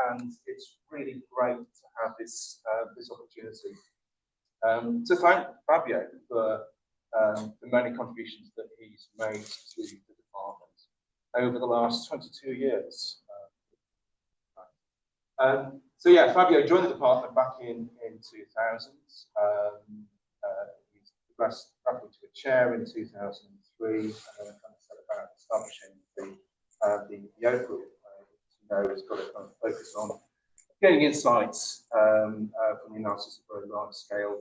and it's really great to have this opportunity to thank Fabio for the many contributions that he's made to the department over the last 22 years. So yeah, Fabio joined the department back in 2000. He's progressed rapidly to a chair in 2003, and then kind of set about establishing the Ihow group, which has got to kind of focus on getting insights from the analysis of very large-scale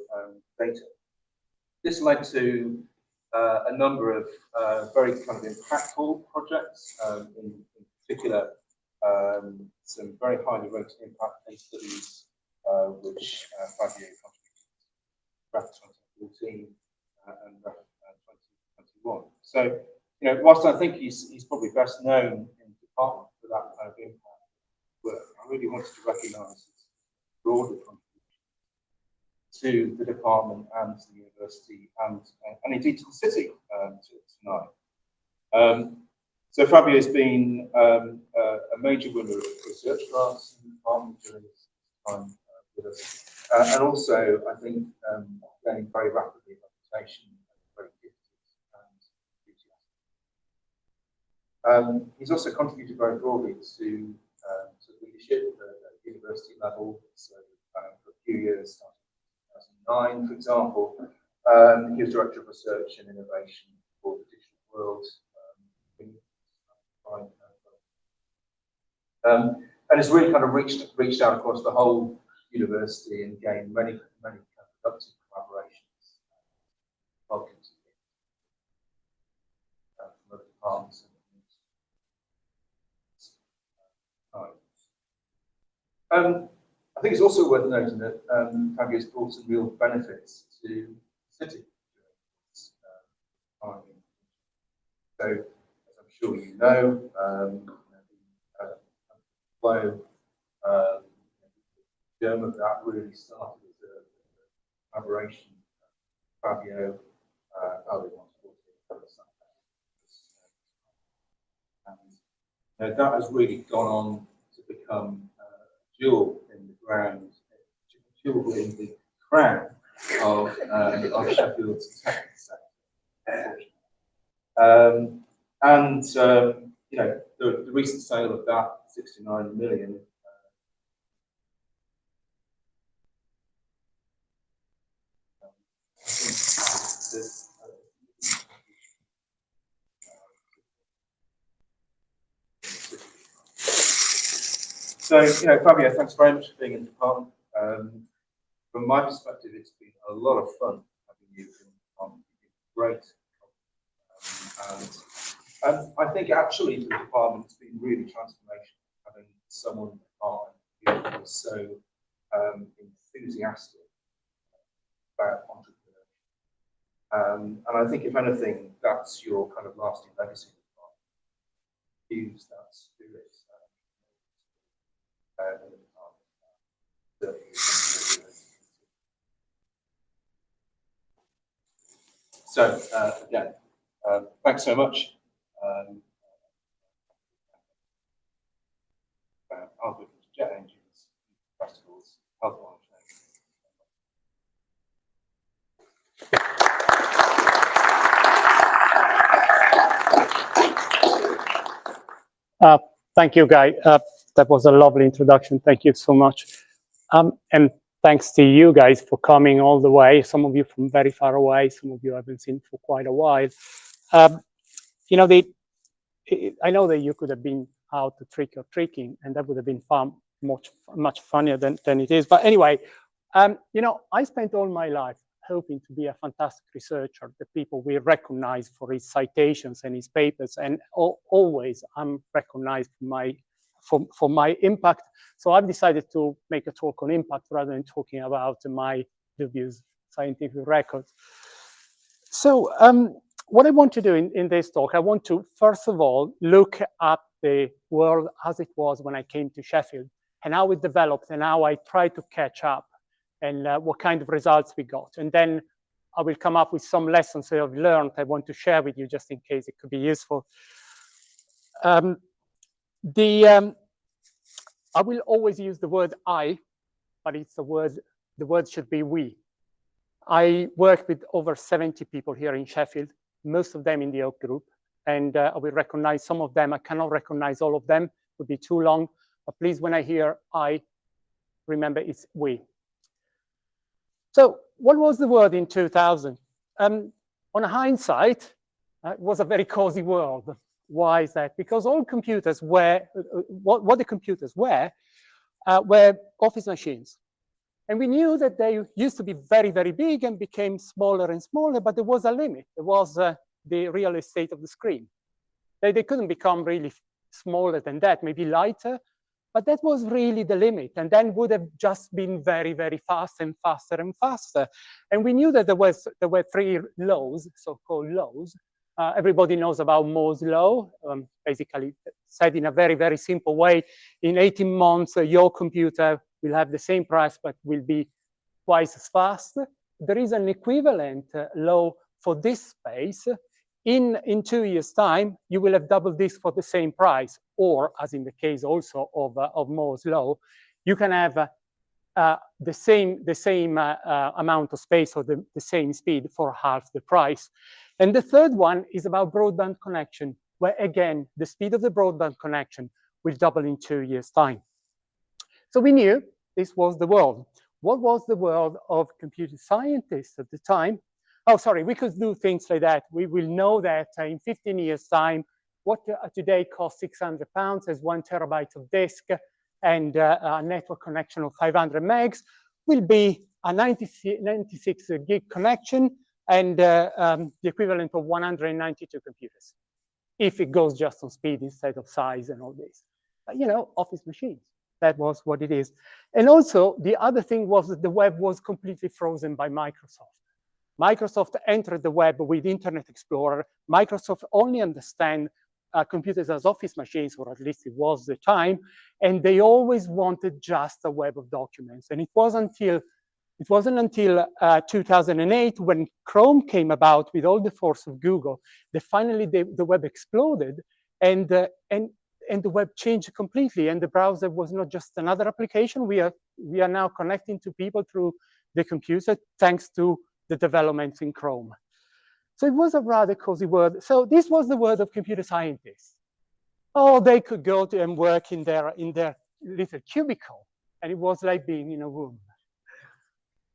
data. This led to a number of very kind of impactful projects, in particular some very highly rated impact case studies, which Fabio contributed to RAF 2014 and RAF 2021. So, whilst I think he's probably best known in the department for that kind of impact work, I really wanted to recognise his broader contribution to the department and to the university and indeed to the city tonight. So Fabio has been a major winner of research grants in the department during his time with us, and also I think gaining very rapidly a reputation as very gifted and enthusiastic. He's also contributed very broadly to leadership at the university level. So for a few years, starting in 2009, for example, he was director of research and innovation for the digital world. And it's really kind of reached out across the whole university and gained many productive collaborations from other departments. I think it's also worth noting that Fabio's brought some real benefits to the city during this time. So, as I'm sure you know, the germ of that really started as a collaboration. Fabio, and that has really gone on to become a jewel in the ground, jewel in the crown of Sheffield's tech sector. The recent sale of that 69 million. So, Fabio, thanks very much for being in the department. From my perspective, it's been a lot of fun having you in the department. You've been great. And I think actually for the department, it's been really transformational having someone in the department who is so enthusiastic about entrepreneurship. And I think, if anything, that's your kind of lasting legacy in the department. Use that spirit in the department. So, again, thanks so much. Algorithms, jet engines, practicals, health monitoring. Thank you, Guy. That was a lovely introduction. Thank you so much. And thanks to you guys for coming all the way. Some of you from very far away, some of you I haven't seen for quite a while. I know that you could have been out to trick or treating, and that would have been fun, much funnier than it is. But anyway, I spent all my life hoping to be a fantastic researcher that people will recognize for his citations and his papers, and always I'm recognized for my impact. So I've decided to make a talk on impact rather than talking about my dubious scientific records. So what I want to do in this talk, I want to first of all look at the world as it was when I came to Sheffield and how it developed and how I tried to catch up and what kind of results we got. And then I will come up with some lessons that I've learned I want to share with you just in case it could be useful. I will always use the word I, but it's the word should be we. I work with over 70 people here in Sheffield, most of them in the Oak Group, and I will recognize some of them. I cannot recognize all of them, it would be too long, but please, when I hear I, remember it's we. So what was the world in 2000? On hindsight, it was a very cozy world. Why is that? Because all computers were, what the computers were office machines. And we knew that they used to be very, very big and became smaller and smaller, but there was a limit. There was the real estate of the screen. They couldn't become really smaller than that, maybe lighter, but that was really the limit. And then would have just been very, very fast and faster and faster. And we knew that there were three laws, so-called laws. Everybody knows about Moore's law, basically said in a very, very simple way. In 18 months, your computer will have the same price, but will be twice as fast. There is an equivalent law for this space. In 2 years' time, you will have double this for the same price, or as in the case also of Moore's law, you can have the same amount of space or the same speed for half the price. And the third one is about broadband connection, where again, the speed of the broadband connection will double in 2 years' time. So we knew this was the world. What was the world of computer scientists at the time? Oh, sorry, we could do things like that. We will know that in 15 years' time, what today costs £600 as 1 terabyte of disk and a network connection of 500 megs will be a 96 gig connection and the equivalent of 192 computers, if it goes just on speed instead of size and all this. But, you know, office machines, that was what it is. And also, the other thing was that the web was completely frozen by Microsoft. Microsoft entered the web with Internet Explorer. Microsoft only understand computers as office machines, or at least it was the time, and they always wanted just a web of documents. And it wasn't until 2008 when Chrome came about with all the force of Google that finally the web exploded and the web changed completely. And the browser was not just another application. We are now connecting to people through the computer thanks to the developments in Chrome. So it was a rather cozy world. So this was the world of computer scientists. Oh, they could go to and work in their little cubicle, and it was like being in a room.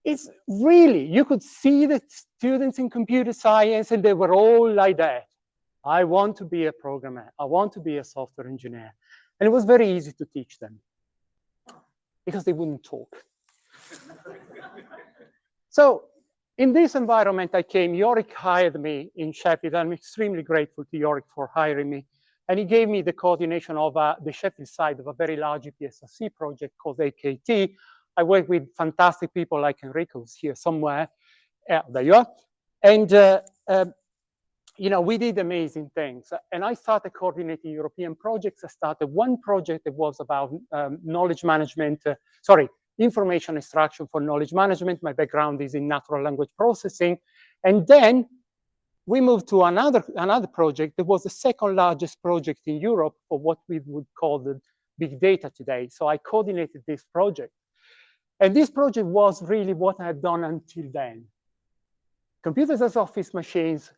It's really, you could see the students in computer science, and they were all like that. I want to be a programmer. I want to be a software engineer. And it was very easy to teach them because they wouldn't talk. So in this environment, I came. Yorick hired me in Sheffield. I'm extremely grateful to Yorick for hiring me. And he gave me the coordination of the Sheffield side of a very large EPSRC project called AKT. I work with fantastic people like Enrico, who's here somewhere. There you are. And, you know, we did amazing things. And I started coordinating European projects. I started one project that was about knowledge management, information extraction for knowledge management. My background is in natural language processing. And then we moved to another project that was the second largest project in Europe for what we would call the big data today. So I coordinated this project. And this project was really what I had done until then. Computers as office machines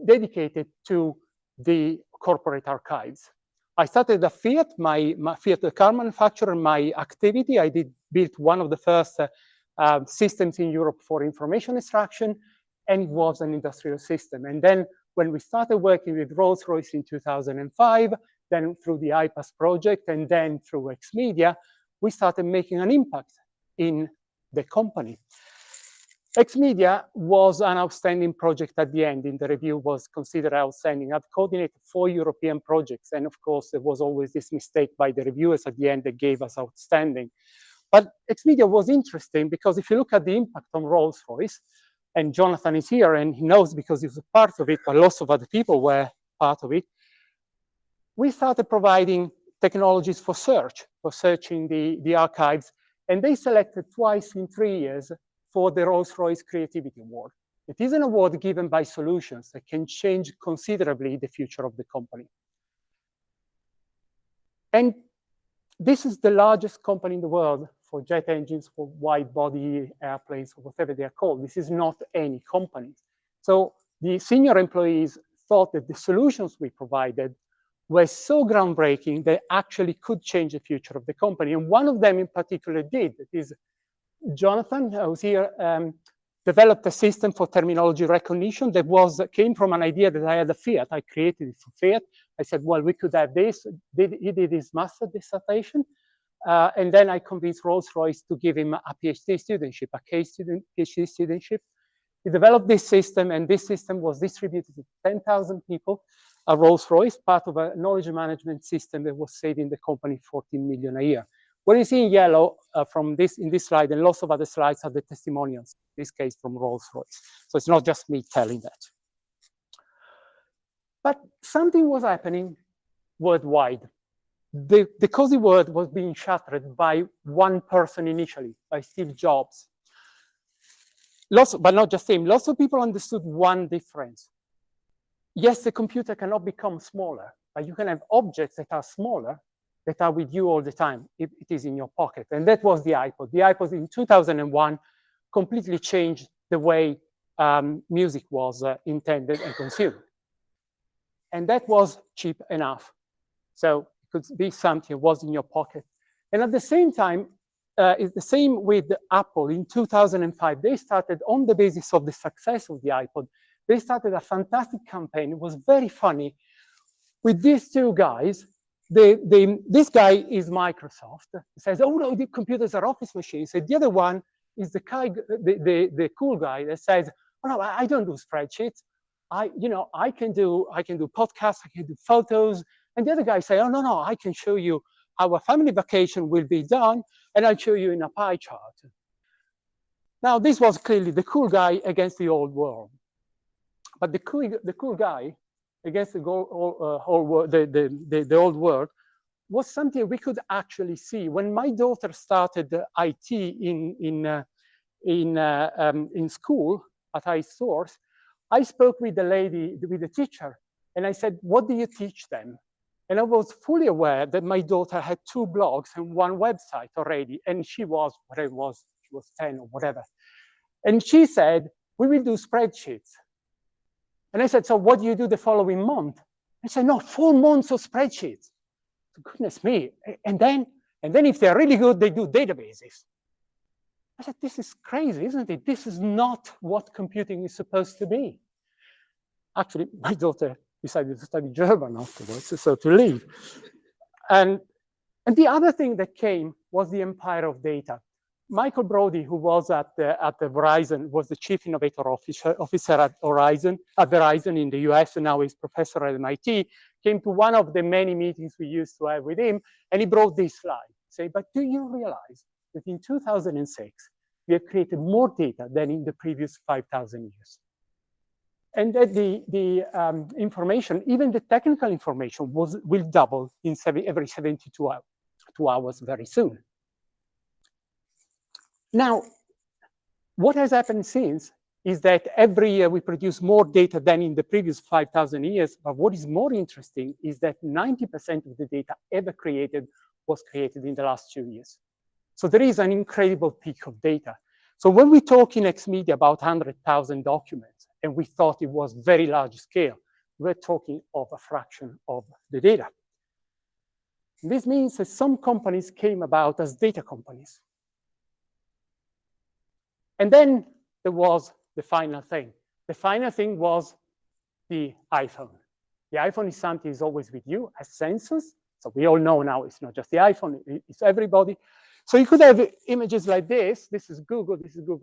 dedicated to the corporate archives. I started at Fiat, my Fiat, the car manufacturer, my activity. I built one of the first systems in Europe for information extraction, and it was an industrial system. And then when we started working with Rolls-Royce in 2005, then through the IPAS project, and then through Xmedia, we started making an impact in the company. Xmedia was an outstanding project at the end. In the review was considered outstanding. I've coordinated 4 European projects. And of course, there was always this mistake by the reviewers at the end that gave us outstanding. But Xmedia was interesting because if you look at the impact on Rolls-Royce, and Jonathan is here and he knows because he was a part of it, but lots of other people were part of it, we started providing technologies for searching the archives. And they selected twice in 3 years for the Rolls-Royce Creativity Award. It is an award given by solutions that can change considerably the future of the company. And this is the largest company in the world for jet engines, for wide-body airplanes, or whatever they are called. This is not any company. So the senior employees thought that the solutions we provided were so groundbreaking they actually could change the future of the company. And one of them in particular did. It is Jonathan, who's here, developed a system for terminology recognition that came from an idea that I had at Fiat. I created it for Fiat. I said, well, we could have this. He did his master dissertation. And then I convinced Rolls-Royce to give him a PhD studentship, a PhD studentship. He developed this system, and this system was distributed to 10,000 people at Rolls-Royce, part of a knowledge management system that was saving the company 14 million a year. What you see in yellow in this slide and lots of other slides are the testimonials, in this case from Rolls-Royce. So it's not just me telling that. But something was happening worldwide. The cozy world was being shattered by one person initially, by Steve Jobs. But not just him, lots of people understood one difference. Yes, the computer cannot become smaller, but you can have objects that are smaller that are with you all the time. It is in your pocket. And that was the iPod. The iPod in 2001 completely changed the way music was intended and consumed. And that was cheap enough. So it could be something that was in your pocket. And at the same time, it's the same with Apple. In 2005, they started, on the basis of the success of the iPod, they started a fantastic campaign. It was very funny. With these two guys, this guy is Microsoft. He says, oh no, the computers are office machines. And the other one is the cool guy that says, oh no, I don't do spreadsheets. I can do podcasts, I can do photos. And the other guy say, oh no, I can show you how a family vacation will be done, and I'll show you in a pie chart. Now, this was clearly the cool guy against the old world. But the cool guy against the old world was something we could actually see. When my daughter started IT in school at iSource, I spoke with the teacher, and I said, what do you teach them? And I was fully aware that my daughter had 2 blogs and 1 website already, and she was 10 or whatever. And she said, we will do spreadsheets. And I said, so what do you do the following month? I said, no, 4 months of spreadsheets. Goodness me. And then if they're really good, they do databases. I said, this is crazy, isn't it? This is not what computing is supposed to be. Actually, my daughter decided to study German afterwards, so to leave. And the other thing that came was the empire of data. Michael Brody, who was at Verizon, was the chief innovator officer at Verizon in the US, and now he's professor at MIT, came to one of the many meetings we used to have with him, and he brought this slide. Say, but do you realize that in 2006, we have created more data than in the previous 5,000 years? And that the information, even the technical information, will double in every 72 hours very soon. Now, what has happened since is that every year we produce more data than in the previous 5,000 years. But what is more interesting is that 90% of the data ever created was created in the last 2 years. So there is an incredible peak of data. So when we talk in XMedia about 100,000 documents, and we thought it was very large scale, we're talking of a fraction of the data. This means that some companies came about as data companies. And then there was the final thing. The final thing was the iPhone. The iPhone is something that's always with you as sensors. So we all know now it's not just the iPhone, it's everybody. So you could have images like this. This is Google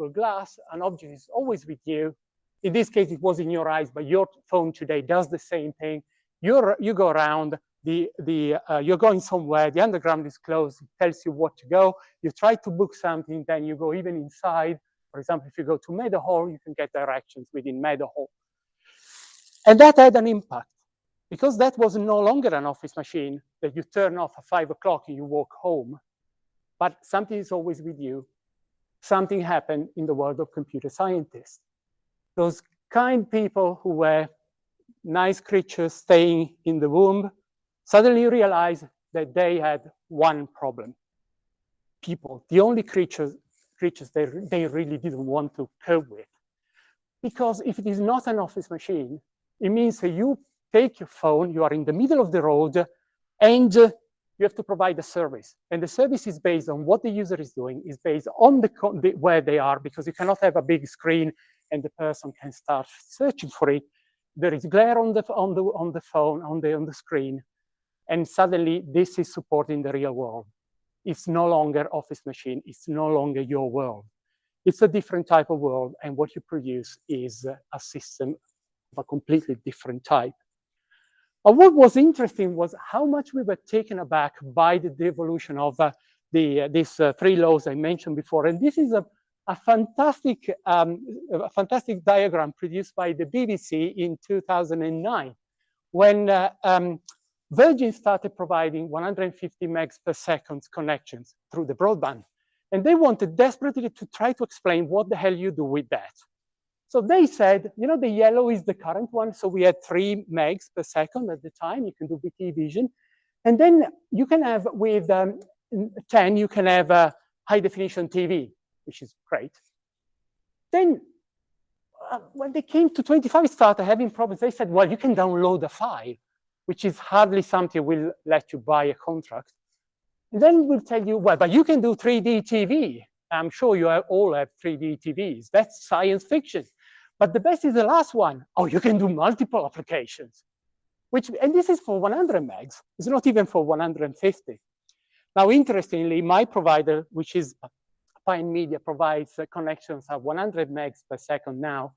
Glass. An object is always with you. In this case, it was in your eyes, but your phone today does the same thing. You go around, you're going somewhere, the underground is closed, it tells you what to go. You try to book something, then you go even inside. For example, if you go to Meadowhall, you can get directions within Meadowhall. And that had an impact, because that was no longer an office machine that you turn off at 5 o'clock and you walk home, but something is always with you. Something happened in the world of computer scientists. Those kind people who were nice creatures staying in the womb suddenly realized that they had one problem. People, the only creatures they really didn't want to cope with. Because if it is not an office machine, it means that you take your phone, you are in the middle of the road, and you have to provide a service. And the service is based on what the user is doing, is based on where they are, because you cannot have a big screen and the person can start searching for it. There is glare on the phone, on the screen, and suddenly this is supporting the real world. It's no longer office machine, it's no longer your world. It's a different type of world, and what you produce is a system of a completely different type. But what was interesting was how much we were taken aback by the evolution of these three laws I mentioned before. And this is a fantastic diagram produced by the BBC in 2009, when Virgin started providing 150 megs per second connections through the broadband. And they wanted desperately to try to explain what the hell you do with that. So they said, you know, the yellow is the current one. So we had 3 megs per second at the time. You can do BT Vision. And then you can have, with 10, you can have a high definition TV, which is great. Then when they came to 25, started having problems. They said, well, you can download a file, which is hardly something will let you buy a contract. And then we'll tell you, well, but you can do 3D TV. I'm sure you all have 3D TVs. That's science fiction. But the best is the last one. Oh, you can do multiple applications, and this is for 100 megs. It's not even for 150. Now, interestingly, my provider, which is Pine Media, provides connections at 100 megs per second now,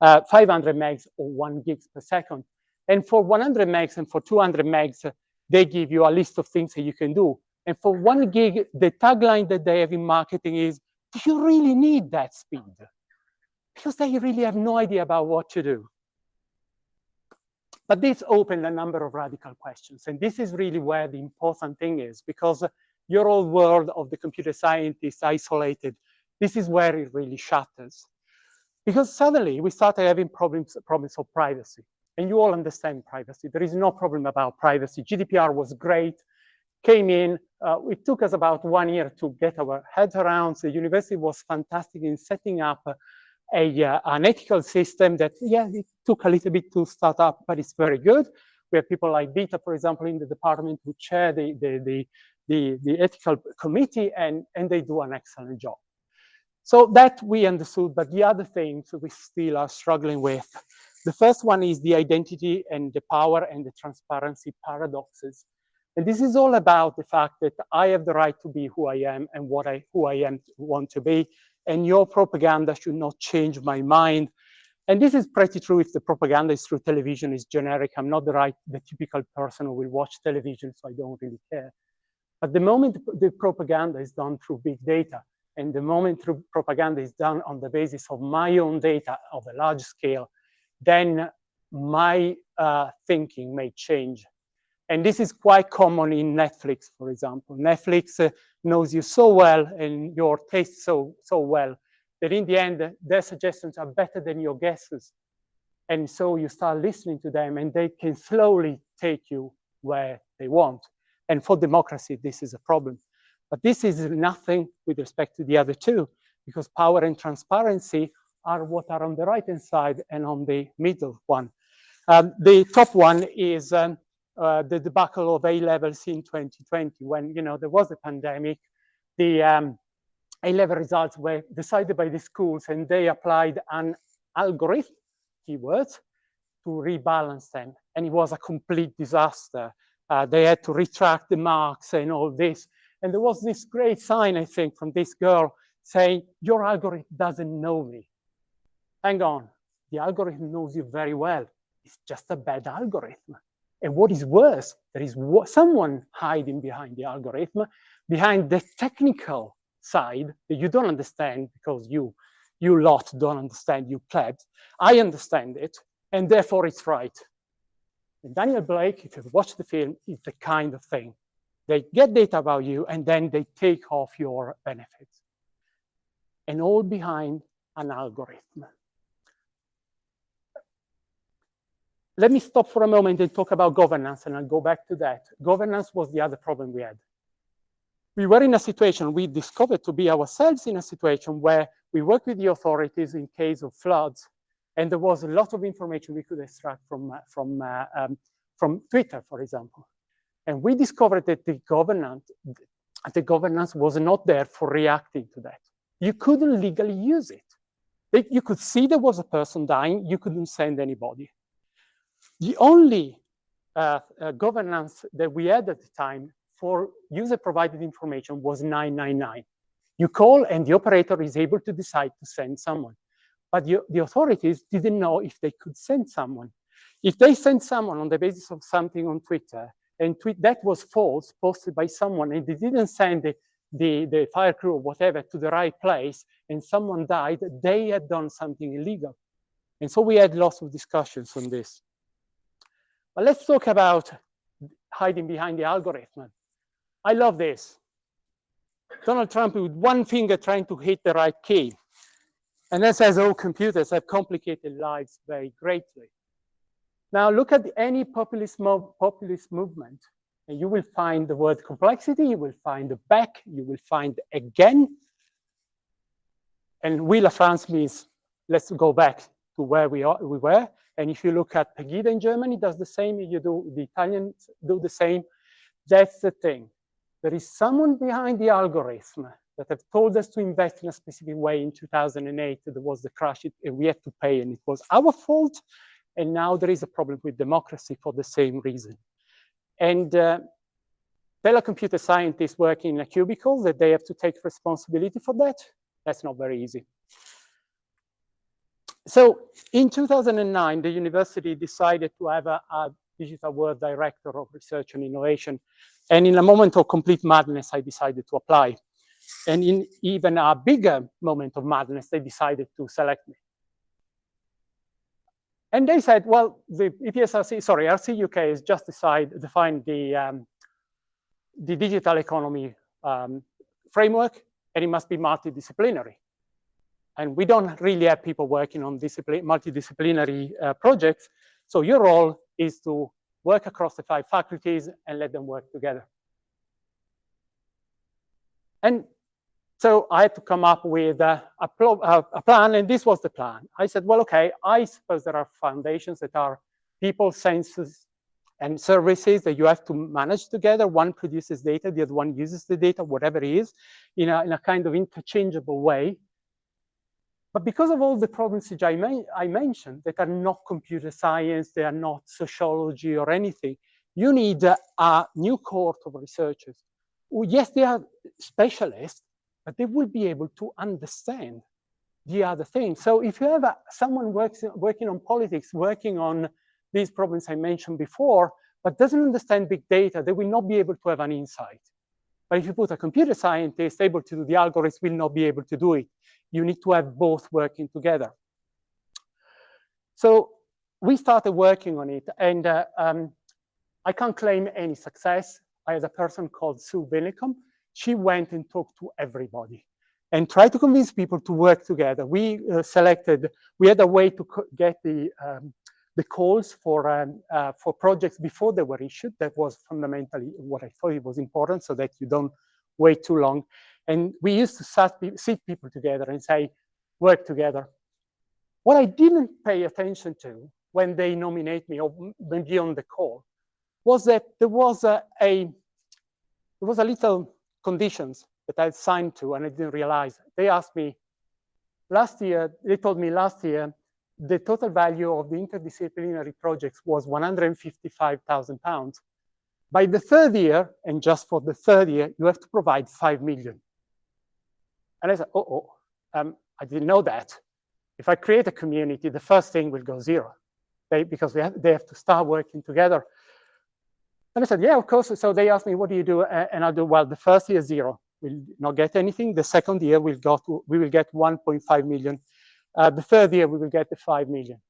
500 megs or 1 gigs per second. And for 100 megs and for 200 megs, they give you a list of things that you can do. And for 1 gig, the tagline that they have in marketing is, do you really need that speed? Because they really have no idea about what to do. But this opened a number of radical questions. And this is really where the important thing is, because your old world of the computer scientist isolated, this is where it really shatters. Because suddenly we started having problems of privacy. And you all understand privacy. There is no problem about privacy. GDPR was great. Came in, it took us about 1 year to get our heads around. The university was fantastic in setting up an ethical system that, yeah, it took a little bit to start up, but it's very good. We have people like Vita, for example, in the department who chair the ethical committee, and they do an excellent job. So that we understood, but the other things we still are struggling with. The first one is the identity and the power and the transparency paradoxes. And this is all about the fact that I have the right to be who I am and who I want to be. And your propaganda should not change my mind. And this is pretty true if the propaganda is through television, is generic. I'm not the typical person who will watch television, so I don't really care. But the moment the propaganda is done through big data, and the moment propaganda is done on the basis of my own data of a large scale, then my thinking may change. And this is quite common in Netflix, for example. Netflix knows you so well and your taste so well that in the end, their suggestions are better than your guesses. And so you start listening to them and they can slowly take you where they want. And for democracy, this is a problem. But this is nothing with respect to the other two, because power and transparency are what are on the right-hand side and on the middle one. The top one is the debacle of A-levels in 2020, when there was a pandemic. The A-level results were decided by the schools, and they applied an algorithm, keywords, to rebalance them. And it was a complete disaster. They had to retract the marks and all this. And there was this great sign, I think, from this girl saying, your algorithm doesn't know me. Hang on, the algorithm knows you very well. It's just a bad algorithm. And what is worse, there is someone hiding behind the algorithm, behind the technical side that you don't understand because you lot don't understand, you plebs. I understand it, and therefore it's right. And Daniel Blake, if you watch the film, is the kind of thing. They get data about you, and then they take off your benefits. And all behind an algorithm. Let me stop for a moment and talk about governance, and I'll go back to that. Governance was the other problem we had. We were in a situation, we discovered to be ourselves in a situation where we worked with the authorities in case of floods, and there was a lot of information we could extract from Twitter, for example. And we discovered that the governance was not there for reacting to that. You couldn't legally use it. You could see there was a person dying, you couldn't send anybody. The only governance that we had at the time for user-provided information was 999. You call and the operator is able to decide to send someone. But the authorities didn't know if they could send someone. If they sent someone on the basis of something on Twitter, and that was false, posted by someone, and they didn't send the fire crew or whatever to the right place, and someone died, they had done something illegal. And so we had lots of discussions on this. But let's talk about hiding behind the algorithm. I love this. Donald Trump with one finger trying to hit the right key. And that says, oh, computers have complicated lives very greatly. Now look at any populist movement, and you will find the word complexity, you will find the back, you will find again. And Wheel of France means, let's go back to where we were. And if you look at Pegida in Germany, does the same, the Italians do the same. That's the thing. There is someone behind the algorithm that have told us to invest in a specific way in 2008. There was the crash, and we had to pay, and it was our fault. And now there is a problem with democracy for the same reason. And fellow computer scientists working in a cubicle, that they have to take responsibility for that. That's not very easy. So in 2009, the university decided to have a digital world director of research and innovation. And in a moment of complete madness, I decided to apply. And in even a bigger moment of madness, they decided to select me. And they said, well, the RC UK has just defined the digital economy framework, and it must be multidisciplinary. And we don't really have people working on multidisciplinary projects. So your role is to work across the 5 faculties and let them work together. And so I had to come up with a plan, and this was the plan. I said, well, okay, I suppose there are foundations that are people, sciences, and services that you have to manage together. One produces data, the other one uses the data, whatever it is, in a kind of interchangeable way. But because of all the problems that I mentioned that are not computer science, they are not sociology or anything, you need a new cohort of researchers. Yes, they are specialists, but they will be able to understand the other thing. So if you have someone working on politics, working on these problems I mentioned before, but doesn't understand big data, they will not be able to have an insight. But if you put a computer scientist able to do the algorithms, will not be able to do it. You need to have both working together. So we started working on it, and I can't claim any success. I had a person called Sue Binnicom. She went and talked to everybody and tried to convince people to work together. We had a way to get the calls for projects before they were issued. That was fundamentally what I thought it was important, so that you don't wait too long. And we used to sit people together and say, work together. What I didn't pay attention to when they nominate me, or maybe on the call, was that there was a little conditions that I signed to, and I didn't realize. They asked me last year, they told me last year, the total value of the interdisciplinary projects was £155,000. By the 3rd year, and just for the 3rd year, you have to provide 5 million. And I said, I didn't know that. If I create a community, the first thing will go 0, because they have to start working together. And I said, yeah, of course. So they asked me, what do you do? And I do, well, the first year, 0. We'll not get anything. The second year, we will get 1.5 million. The 3rd year, we will get the 5 million.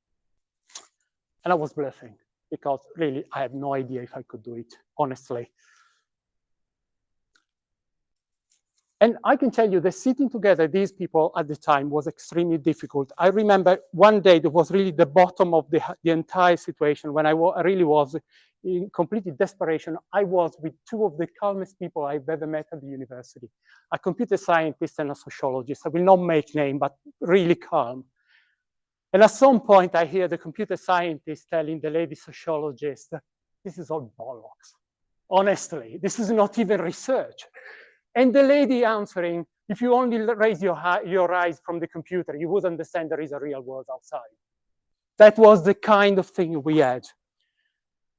And I was bluffing, because really, I had no idea if I could do it, honestly. And I can tell you that sitting together, these people at the time was extremely difficult. I remember one day that was really the bottom of the entire situation when I really was in complete desperation. I was with two of the calmest people I've ever met at the university, a computer scientist and a sociologist. I will not make name, but really calm. And at some point I hear the computer scientist telling the lady sociologist, this is all bollocks. Honestly, this is not even research. And the lady answering, if you only raise your eyes from the computer, you would understand there is a real world outside. That was the kind of thing we had.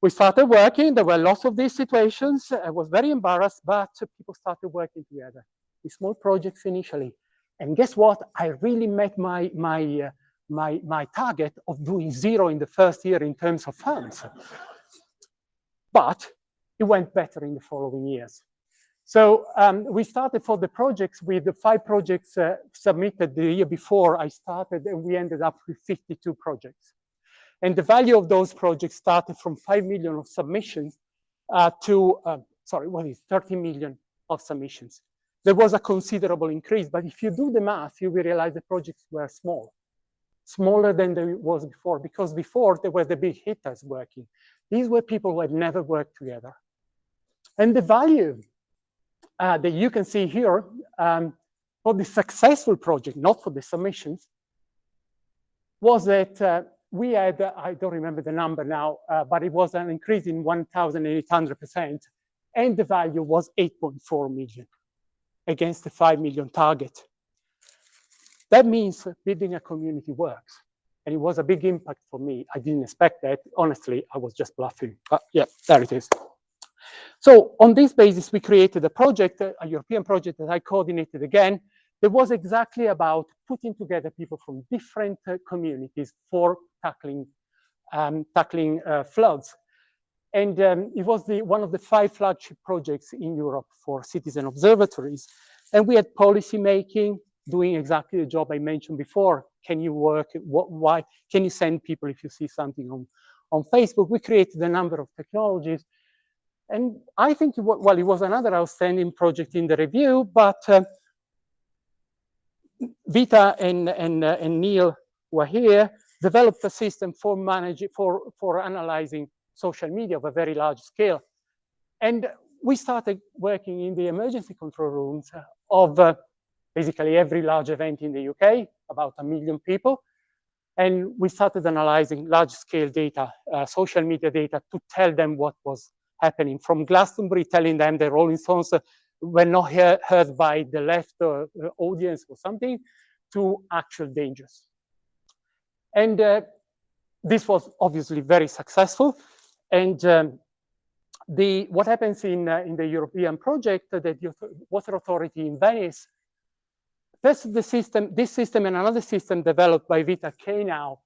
We started working. There were lots of these situations. I was very embarrassed, but people started working together in small projects initially. And guess what? I really met my target of doing 0 in the first year in terms of funds. But it went better in the following years. So we started for the projects with the 5 projects submitted the year before I started, and we ended up with 52 projects. And the value of those projects started from 5 million of submissions to 30 million of submissions. There was a considerable increase, but if you do the math, you will realize the projects were small, smaller than they was before, because before there were the big hitters working. These were people who had never worked together. And the value that you can see here for the successful project, not for the submissions, was that we had, I don't remember the number now, but it was an increase in 1,800%, and the value was 8.4 million against the 5 million target. That means building a community works. And it was a big impact for me. I didn't expect that. Honestly, I was just bluffing. But yeah, there it is. So on this basis, we created a project, a European project that I coordinated again, that was exactly about putting together people from different communities for tackling floods. And it was one of the 5 flagship projects in Europe for citizen observatories. And we had policy making, doing exactly the job I mentioned before. Can you work? Why? Can you send people if you see something on Facebook? We created a number of technologies. And I think, it was another outstanding project in the review, but Vita and Neil were here, developed a system for analyzing social media of a very large scale. And we started working in the emergency control rooms of basically every large event in the UK, about 1 million people. And we started analyzing large-scale data, social media data, to tell them what was happening. From Glastonbury telling them the Rolling Stones were not heard by the left audience or something, to actual dangers. And this was obviously very successful. And what happens in the European project, the Water Authority in Venice, this system and another system developed by Vita K now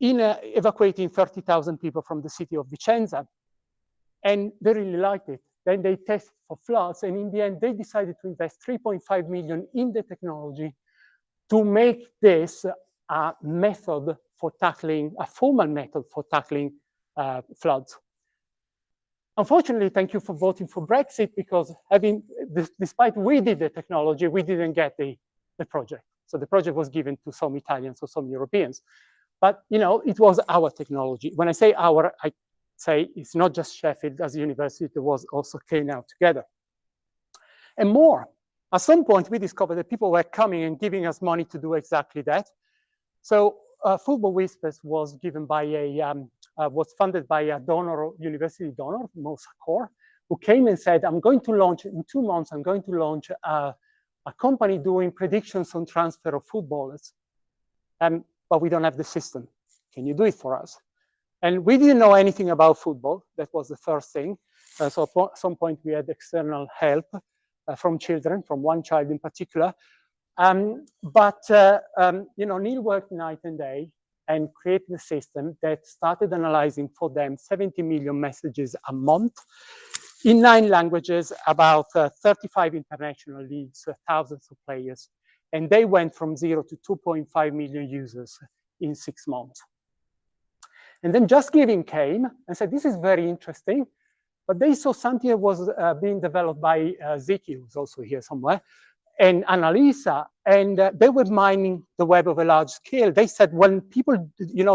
in evacuating 30,000 people from the city of Vicenza. And they really liked it. Then they tested for floods, and in the end, they decided to invest 3.5 million in the technology to make this a method for tackling, a formal method for tackling floods. Unfortunately, thank you for voting for Brexit, because despite we did the technology, we didn't get the project. So the project was given to some Italians or some Europeans. But it was our technology. When I say our, I say it's not just Sheffield as a university, there was also KNOW together. And more, at some point we discovered that people were coming and giving us money to do exactly that. So Football Whispers was given by was funded by a donor, university donor, Mosa Core, who came and said, I'm going to launch, in 2 months, I'm going to launch a company doing predictions on transfer of footballers. But we don't have the system. Can you do it for us? And we didn't know anything about football. That was the first thing. So at some point we had external help from children, from one child in particular. But Neil worked night and day and created a system that started analyzing for them 70 million messages a month in 9 languages, about 35 international leagues, thousands of players. And they went from 0 to 2.5 million users in 6 months. And then Just Giving came and said, this is very interesting. But they saw something that was being developed by Ziki, who's also here somewhere, and Annalisa, and they were mining the web of a large scale. They said when people,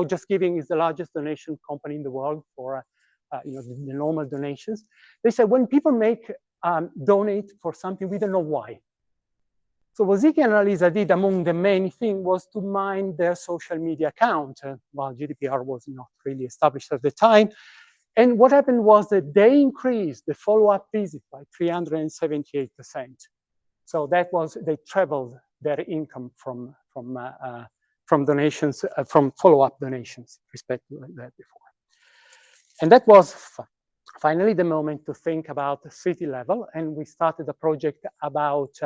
Just Giving is the largest donation company in the world for, the normal donations. They said when people donate for something, we don't know why. So what Ziki and Annalisa did, among the many things, was to mine their social media account. While GDPR was not really established at the time. And what happened was that they increased the follow-up visit by 378%. So that was, they trebled their income from donations, from follow-up donations, respect to that before. And that was finally the moment to think about the city level. And we started a project about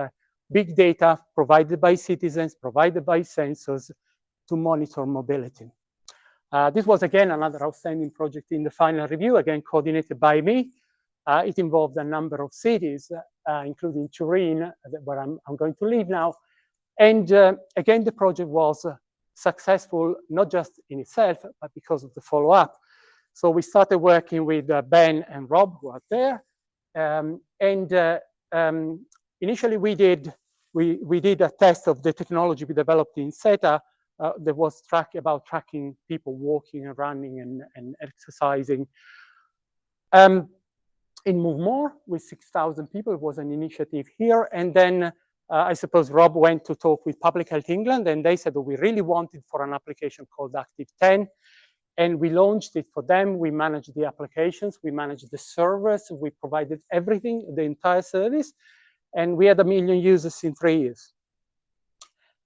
big data provided by citizens, provided by sensors to monitor mobility. This was, again, another outstanding project in the final review, again, coordinated by me. It involved a number of cities, including Turin, where I'm going to leave now. And again, the project was successful, not just in itself, but because of the follow-up. So we started working with Ben and Rob, who are there. Initially, we did a test of the technology we developed in SETA that was about tracking people walking and running and exercising. In Move More, with 6,000 people, it was an initiative here. And then I suppose Rob went to talk with Public Health England, and they said that we really wanted for an application called Active 10. And we launched it for them. We managed the applications, we managed the servers, we provided everything, the entire service. And we had 1 million users in 3 years.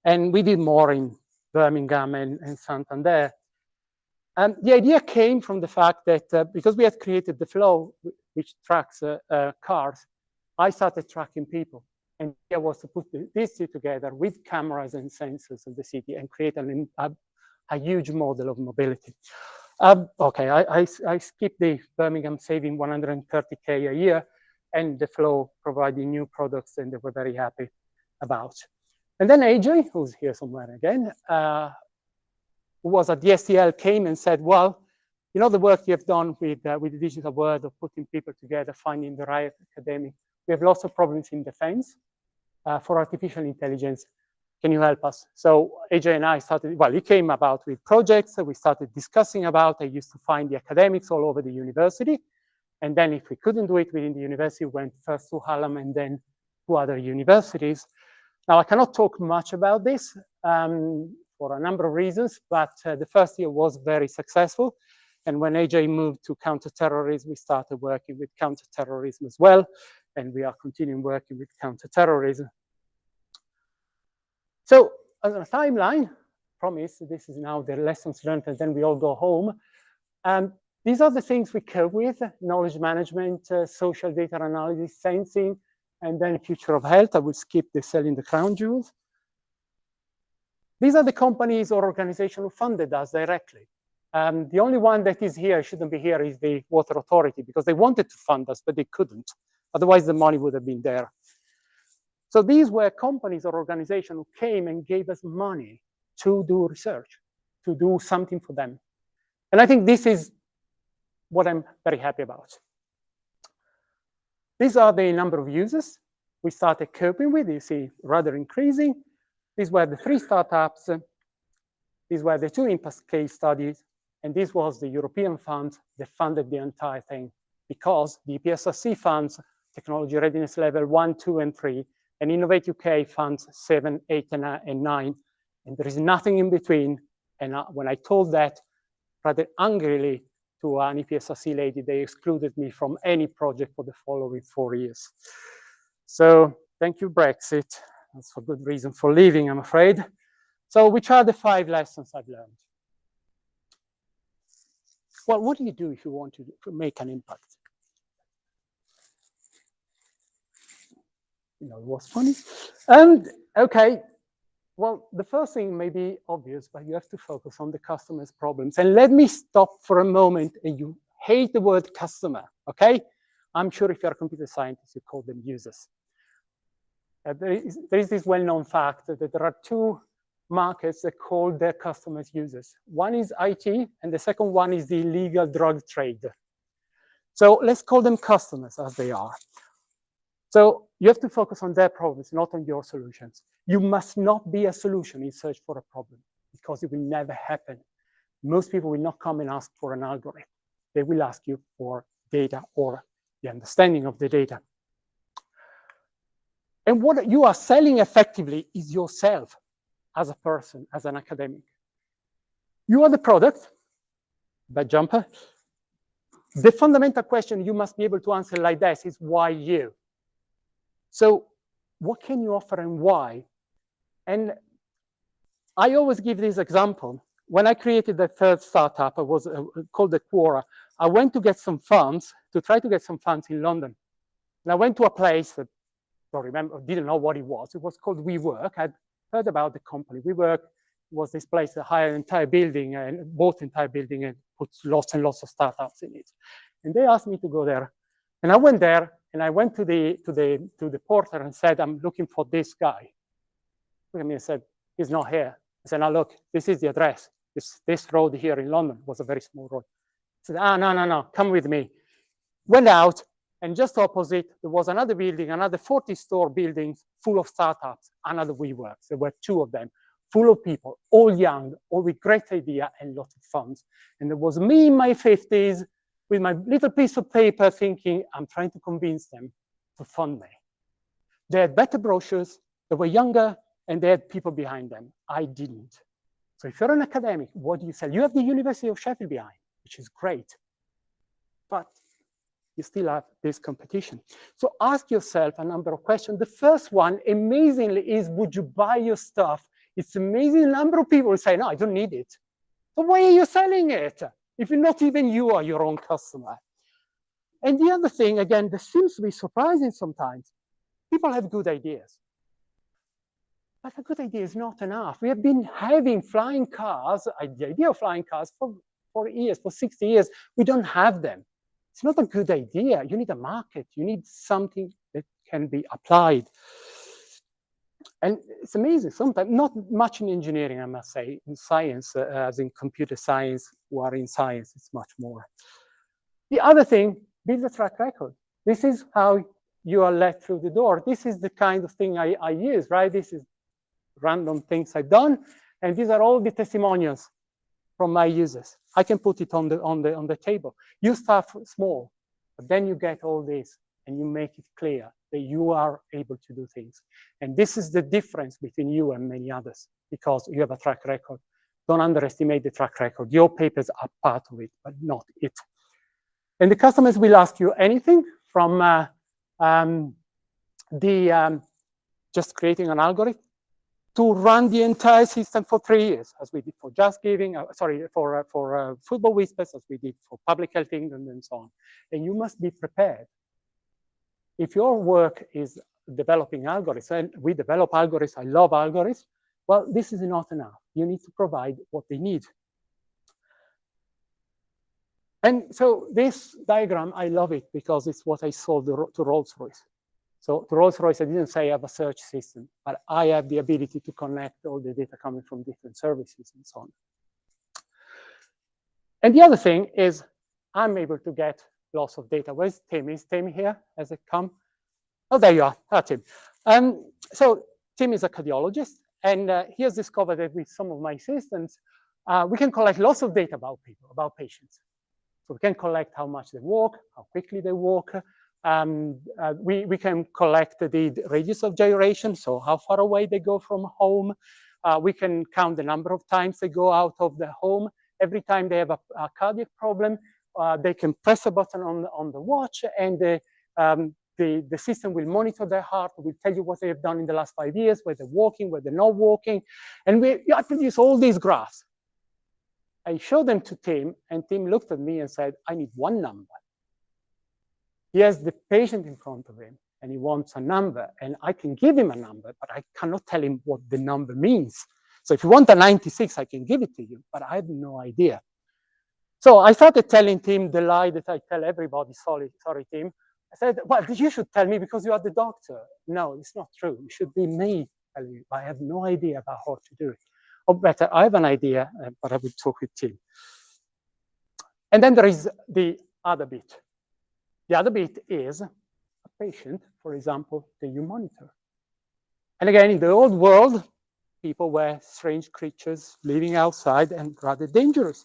And we did more in Birmingham and Santander. And the idea came from the fact that because we had created the flow, which tracks cars, I started tracking people. And the idea was to put these two together with cameras and sensors of the city and create a huge model of mobility. Okay, I skipped the Birmingham saving 130K a year, and the flow providing new products, and they were very happy about. And then AJ, who's here somewhere again, who was at the STL, came and said, well, the work you have done with the digital world of putting people together, finding the right academic, we have lots of problems in defense for artificial intelligence. Can you help us? So AJ and I started, well, he came about with projects that we started discussing about. I used to find the academics all over the university. And then if we couldn't do it within the university, we went first to Hallam and then to other universities. Now, I cannot talk much about this for a number of reasons, but the first year was very successful. And when AJ moved to counterterrorism, we started working with counterterrorism as well. And we are continuing working with counterterrorism. So on a timeline, promise, this is now the lessons learned, and then we all go home. These are the things we cope with: knowledge management, social data analysis, sensing, and then future of health. I will skip the selling the crown jewels. These are the companies or organizations who funded us directly. The only one that is here, shouldn't be here, is the Water Authority, because they wanted to fund us, but they couldn't. Otherwise, the money would have been there. So these were companies or organizations who came and gave us money to do research, to do something for them. And I think this is what I'm very happy about. These are the number of users we started coping with. You see, rather increasing. These were the 3 startups. These were the 2 impact case studies. And this was the European fund that funded the entire thing, because the EPSRC funds technology readiness level 1, 2, and 3. And Innovate UK funds 7, 8, and 9. And there is nothing in between. And when I told that rather angrily to an EPSRC lady, they excluded me from any project for the following 4 years. So thank you, Brexit. That's a good reason for leaving, I'm afraid. So which are the 5 lessons I've learned? Well, what do you do if you want to make an impact? It was funny. Okay, well, the first thing may be obvious, but you have to focus on the customer's problems. And let me stop for a moment. And you hate the word customer, okay? I'm sure if you're a computer scientist, you call them users. There is this well-known fact that there are 2 markets that call their customers users. One is IT, and the second one is the illegal drug trade. So let's call them customers as they are. So you have to focus on their problems, not on your solutions. You must not be a solution in search for a problem, because it will never happen. Most people will not come and ask for an algorithm. They will ask you for data or the understanding of the data. And what you are selling effectively is yourself as a person, as an academic. You are the product, bad jumper. The fundamental question you must be able to answer like this is why you? So what can you offer and why? And I always give this example. When I created the third startup, it was called the Quora. I went to get some funds, to try to get some funds in London. And I went to a place that I don't remember, didn't know what it was. It was called WeWork. I'd heard about the company. WeWork was this place that hired an entire building and bought the entire building and put lots and lots of startups in it. And they asked me to go there. And I went there and I went to the porter and said, I'm looking for this guy. Look at me and said, he's not here. I said, now look, this is the address. This road here in London was a very small road. I said, no, come with me. Went out, and just opposite, there was another building, another 40-store building full of startups, another WeWork. There were two of them, full of people, all young, all with great idea and lots of funds. And there was me in my 50s with my little piece of paper thinking, I'm trying to convince them to fund me. They had better brochures, they were younger, and they had people behind them. I didn't. So if you're an academic, what do you sell? You have the University of Sheffield behind, which is great. But you still have this competition. So ask yourself a number of questions. The first one, amazingly, is would you buy your stuff? It's amazing a number of people say, no, I don't need it. So why are you selling it? If not even you are your own customer. And the other thing, again, that seems to be surprising sometimes, people have good ideas. But a good idea is not enough. We have been having flying cars, the idea of flying cars for years, for 60 years. We don't have them. It's not a good idea. You need a market. You need something that can be applied. And it's amazing. Sometimes, not much in engineering, I must say. In science, as in computer science, who are in science, it's much more. The other thing, build a track record. This is how you are let through the door. This is the kind of thing I use, right? This is random things I've done. And these are all the testimonials from my users. I can put it on the table. You start small, but then you get all this and you make it clear that you are able to do things. And this is the difference between you and many others, because you have a track record. Don't underestimate the track record. Your papers are part of it, but not it. And the customers will ask you anything from just creating an algorithm to run the entire system for 3 years, as we did for Just Giving, for Football Whispers, as we did for Public Health England, and so on. And you must be prepared. If your work is developing algorithms, and we develop algorithms, I love algorithms, well, this is not enough. You need to provide what they need. And so this diagram, I love it because it's what I sold to Rolls-Royce. So to Rolls-Royce, I didn't say I have a search system, but I have the ability to connect all the data coming from different services and so on. And the other thing is I'm able to get lots of data. Where's Tim? Is Tim here? Has it come? Oh, there you are. Ah, Tim. So Tim is a cardiologist, and he has discovered that with some of my assistants, we can collect lots of data about people, about patients. So we can collect how much they walk, how quickly they walk. We can collect the radius of gyration, so how far away they go from home. We can count the number of times they go out of the home. Every time they have a cardiac problem, they can press a button on the watch, and the system will monitor their heart, will tell you what they have done in the last 5 years, whether they're walking, whether they're not walking. And I produce all these graphs. I showed them to Tim, and Tim looked at me and said, I need one number. He has the patient in front of him, and he wants a number, and I can give him a number, but I cannot tell him what the number means. So if you want a 96, I can give it to you, but I have no idea. So I started telling Tim the lie that I tell everybody, sorry, Tim. I said, well, you should tell me because you are the doctor. No, it's not true. It should be me telling you. I have no idea about how to do it. Or better, I have an idea, but I will talk with Tim. And then there is the other bit. The other bit is a patient, for example, that you monitor. And again, in the old world, people were strange creatures living outside and rather dangerous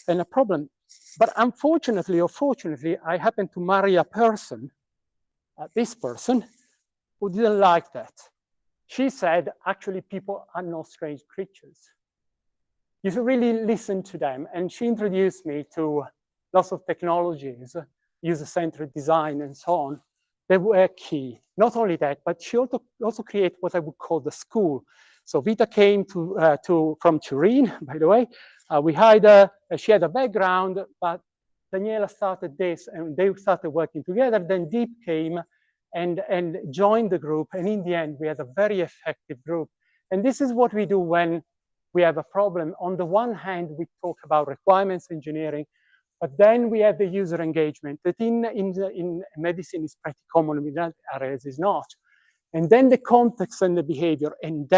and a problem. But unfortunately or fortunately, I happened to marry a person, this person, who didn't like that. She said, actually, people are not strange creatures. You should really listen to them. And she introduced me to lots of technologies, user-centered design and so on. They were key. Not only that, but she also created what I would call the school. So Vita came from Turin, by the way. We hired her, she had a background, but Daniela started this and they started working together. Then Deep came and joined the group. And in the end, we had a very effective group. And this is what we do when we have a problem. On the one hand, we talk about requirements engineering, but then we have the user engagement that in medicine is pretty common, in that areas is not. And then the context and the behavior. And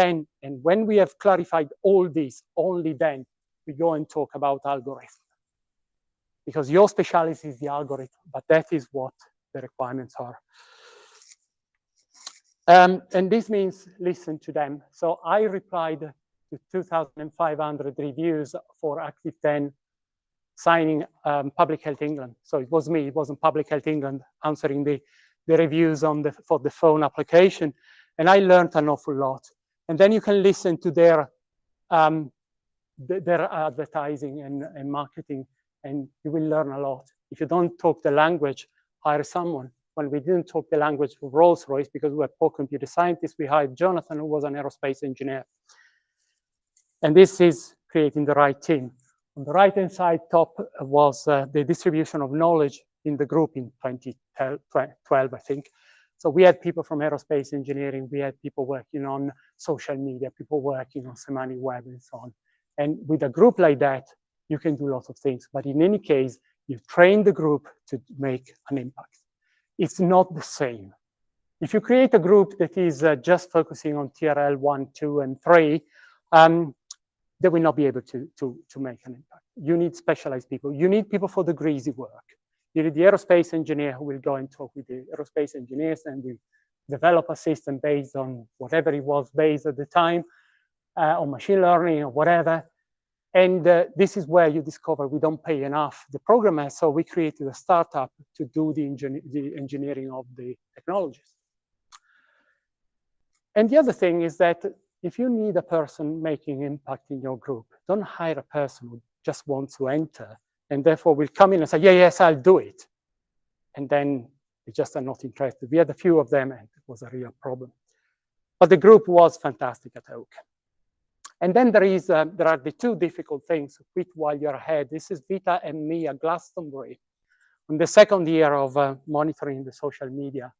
when we have clarified all this, only then we go and talk about algorithm. Because your specialty is the algorithm, but that is what the requirements are. And this means listen to them. So I replied to 2,500 reviews for Active 10 signing Public Health England. So it was me, it wasn't Public Health England answering the reviews for the phone application. And I learned an awful lot. And then you can listen to their advertising and marketing, and you will learn a lot. If you don't talk the language, hire someone. When we didn't talk the language for Rolls-Royce, because we were poor computer scientists, we hired Jonathan, who was an aerospace engineer. And this is creating the right team. On the right-hand side top was the distribution of knowledge in the group in 2012, I think. So we had people from aerospace engineering, we had people working on social media, people working on semantic web and so on. And with a group like that, you can do lots of things. But in any case, you train the group to make an impact. It's not the same. If you create a group that is just focusing on TRL 1, 2, and 3, they will not be able to make an impact. You need specialized people. You need people for the greasy work. You need the aerospace engineer who will go and talk with the aerospace engineers and will develop a system based on whatever it was based at the time, on machine learning or whatever. And this is where you discover we don't pay enough the programmers, so we created a startup to do the engineering of the technologies. And the other thing is that if you need a person making impact in your group, don't hire a person who just wants to enter and therefore will come in and say, yeah, yes, I'll do it. And then they just are not interested. We had a few of them and it was a real problem. But the group was fantastic at Oak. And then there are the two difficult things, quit while you're ahead. This is Vita and me at Glastonbury. In the second year of monitoring the social media,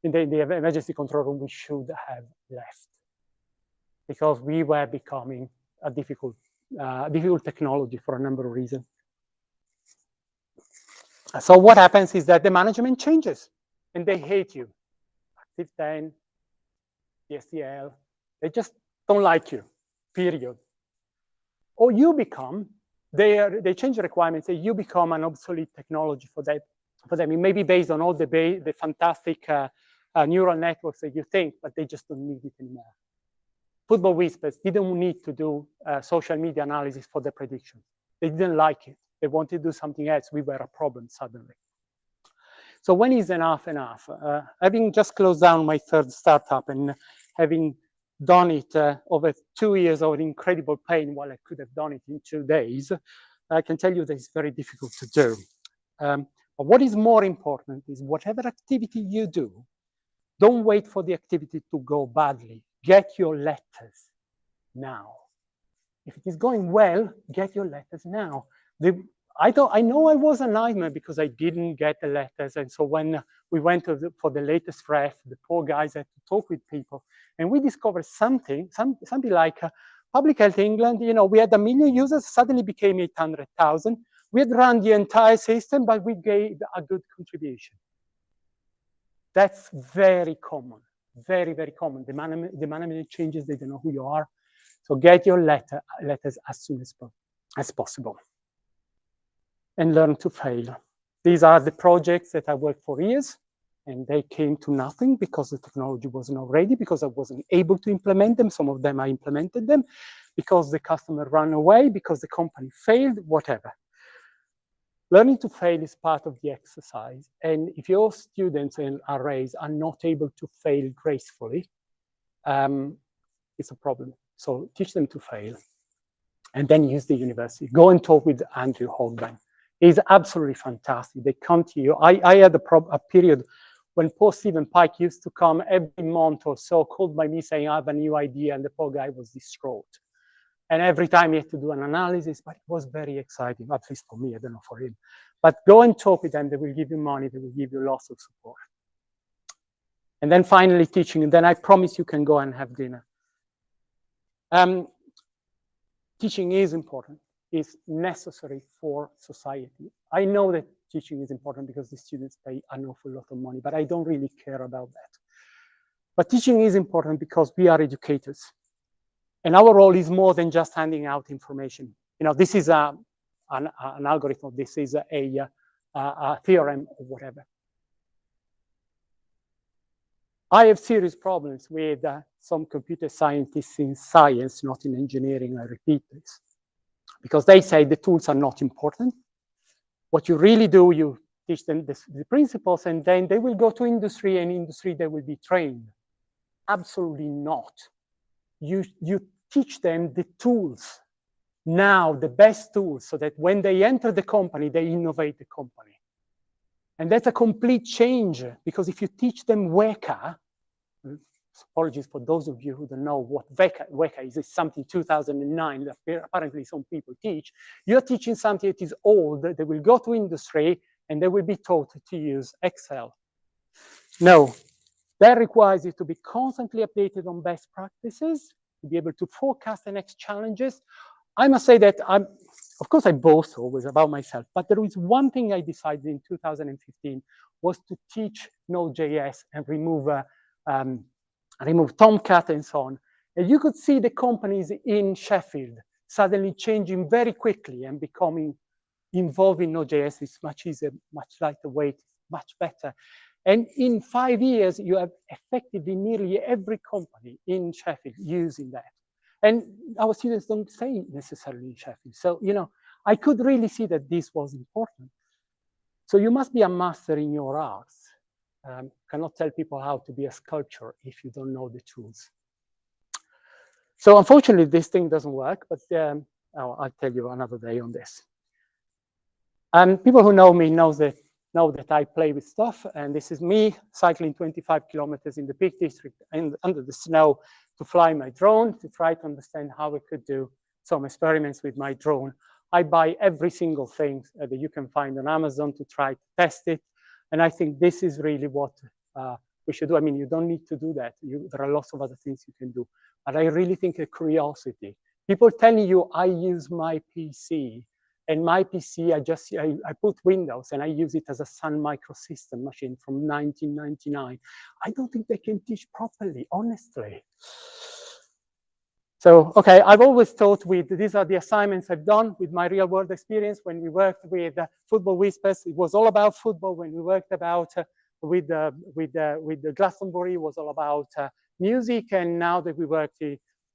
in the emergency control room, we should have left because we were becoming a difficult technology for a number of reasons. So what happens is that the management changes and they hate you. Active 10, STL, they just don't like you. Period. Or you become, they change the requirements, and you become an obsolete technology for them. It may be based on all the fantastic neural networks that you think, but they just don't need it anymore. Football Whispers didn't need to do social media analysis for their prediction. They didn't like it. They wanted to do something else. We were a problem suddenly. So when is enough enough? Having just closed down my third startup and having done it over 2 years of incredible pain while I could have done it in 2 days, I can tell you that it's very difficult to do. But what is more important is whatever activity you do, don't wait for the activity to go badly. Get your letters now. If it is going well, get your letters now. I know I was a nightmare because I didn't get the letters. And so when we went for the latest ref, the poor guys had to talk with people. And we discovered something like Public Health England, we had 1 million users, suddenly became 800,000. We had run the entire system, but we gave a good contribution. That's very common, very, very common. The management changes, they don't know who you are. So get your letters as soon as possible. And learn to fail. These are the projects that I worked for years, and they came to nothing because the technology was not ready, because I wasn't able to implement them. Some of them I implemented them, because the customer ran away, because the company failed, whatever. Learning to fail is part of the exercise. And if your students and arrays are not able to fail gracefully, it's a problem. So teach them to fail. And then use the university. Go and talk with Andrew Hogben. He's absolutely fantastic. They come to you. I had a period when poor Stephen Pike used to come every month or so, called by me saying, I have a new idea, and the poor guy was distraught. And every time he had to do an analysis, but it was very exciting, at least for me, I don't know for him. But go and talk with them, they will give you money, they will give you lots of support. And then finally teaching, and then I promise you can go and have dinner. Teaching is important, it's necessary for society. I know that teaching is important because the students pay an awful lot of money, but I don't really care about that. But teaching is important because we are educators. And our role is more than just handing out information. You know, this is an algorithm, this is a theorem or whatever. I have serious problems with some computer scientists in science, not in engineering, I repeat this, because they say the tools are not important. What you really do, you teach them the principles, and then they will go to industry, and industry they will be trained. Absolutely not. You teach them the tools, now the best tools, so that when they enter the company, they innovate the company. And that's a complete change, because if you teach them Weka, apologies for those of you who don't know what Weka is, it's something 2009 that apparently some people teach. You're teaching something that is old, they will go to industry and they will be taught to use Excel. No, that requires you to be constantly updated on best practices, to be able to forecast the next challenges. I must say that of course I boast always about myself, but there is one thing I decided in 2015 was to teach Node.js and remove Tomcat and so on. And you could see the companies in Sheffield suddenly changing very quickly and becoming involved in Node.js. It's much easier, much lighter weight, much better. And in 5 years, you have effectively nearly every company in Sheffield using that. And our students don't stay necessarily in Sheffield. So, you know, I could really see that this was important. So you must be a master in your arts. Cannot tell people how to be a sculptor if you don't know the tools. So unfortunately, this thing doesn't work, but I'll tell you another day on this. People who know me know that I play with stuff, and this is me cycling 25 kilometers in the Peak District and under the snow to fly my drone, to try to understand how we could do some experiments with my drone. I buy every single thing that you can find on Amazon to try to test it. And I think this is really what we should do. I mean, you don't need to do that. There are lots of other things you can do. But I really think a curiosity. People telling you, I use my PC, and my PC, I put Windows, and I use it as a Sun Microsystem machine from 1999. I don't think they can teach properly, honestly. So, okay, I've always thought these are the assignments I've done with my real world experience. When we worked with Football Whispers, it was all about football. When we worked with the Glastonbury, it was all about music. And now that we work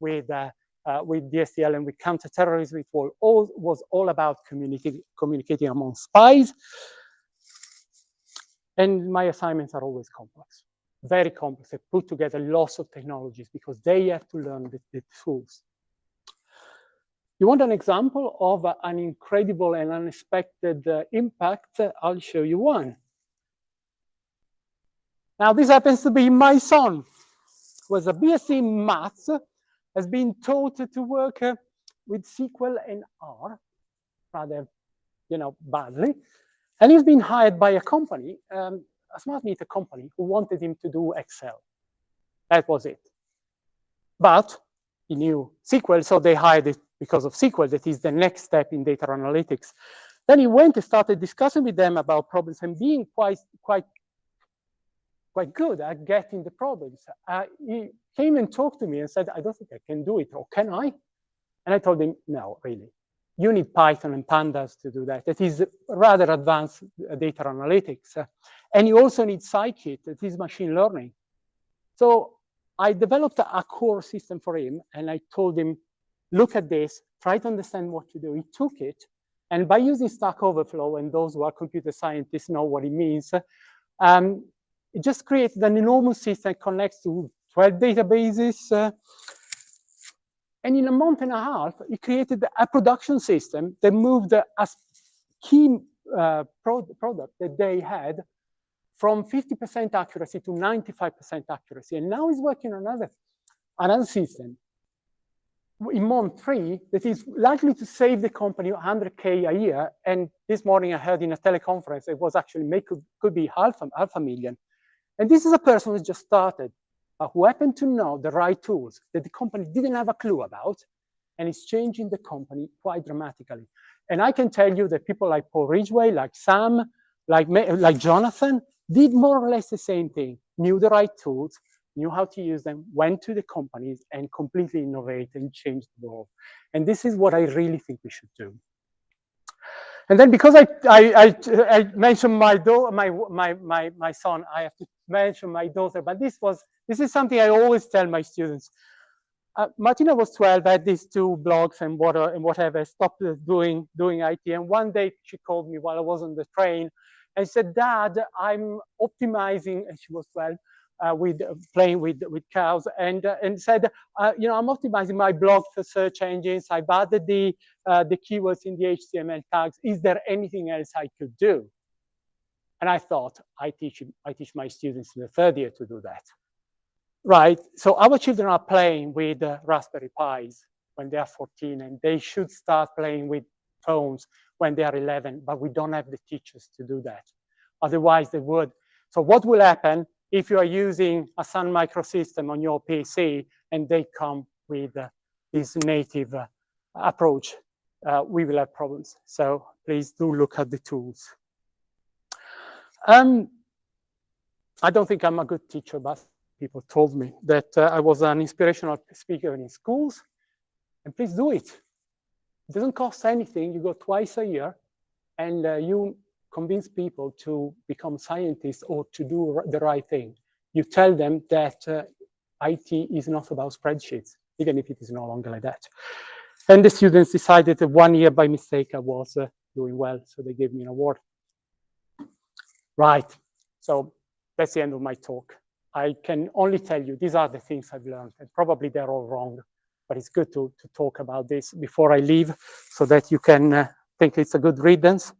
with DSTL and with counterterrorism, it was all about communicating among spies. And my assignments are always complex. Very complex. They put together lots of technologies because they have to learn the tools. You want an example of an incredible and unexpected impact? I'll show you one. Now, this happens to be my son, who has a BSc in maths, has been taught to work with SQL and R, rather, badly. And he's been hired by a company, a smart meter company, who wanted him to do Excel. That was it. But he knew SQL, so they hired it because of SQL. That is the next step in data analytics. Then he went and started discussing with them about problems and being quite good at getting the problems. He came and talked to me and said, I don't think I can do it, or can I? And I told him, no, really. you need Python and pandas to do that. That is rather advanced data analytics. And you also need scikit, that is machine learning. So I developed a core system for him, and I told him, look at this, try to understand what to do. He took it, and by using Stack Overflow, and those who are computer scientists know what it means, it just created an enormous system that connects to 12 databases. And in a month and a half, it created a production system that moved a key product that they had from 50% accuracy to 95% accuracy. And now he's working on another system in month 3 that is likely to save the company 100K a year. And this morning I heard in a teleconference, it was actually could be half a million. And this is a person who just started, who happened to know the right tools that the company didn't have a clue about, and it's changing the company quite dramatically. And I can tell you that people like Paul Ridgway, like Sam, like Jonathan, did more or less the same thing, knew the right tools, knew how to use them, went to the companies and completely innovate and change the world. And this is what I really think we should do. And then because I mentioned my son, I have to mention my daughter, but this is something I always tell my students. Martina was 12, had these 2 blogs and whatever, stopped doing IT. And one day she called me while I was on the train and said, Dad, I'm optimizing, and she was 12, with playing with cows, and said, you know, I'm optimizing my blog for search engines. I've added the keywords in the HTML tags. Is there anything else I could do? And I thought, I teach my students in the 3rd year to do that. Right, so our children are playing with Raspberry Pis when they are 14, and they should start playing with phones when they are 11, but we don't have the teachers to do that. Otherwise they would. So what will happen if you are using a Sun microsystem on your PC and they come with this native approach? We will have problems. So please do look at the tools. I don't think I'm a good teacher, but people told me that I was an inspirational speaker in schools, and please do it. It doesn't cost anything. You go twice a year, and you convince people to become scientists or to do the right thing. You tell them that IT is not about spreadsheets, even if it is no longer like that. And the students decided that 1 year by mistake I was doing well, so they gave me an award. Right, so that's the end of my talk. I can only tell you these are the things I've learned, and probably they're all wrong, but it's good to talk about this before I leave so that you can think it's a good riddance.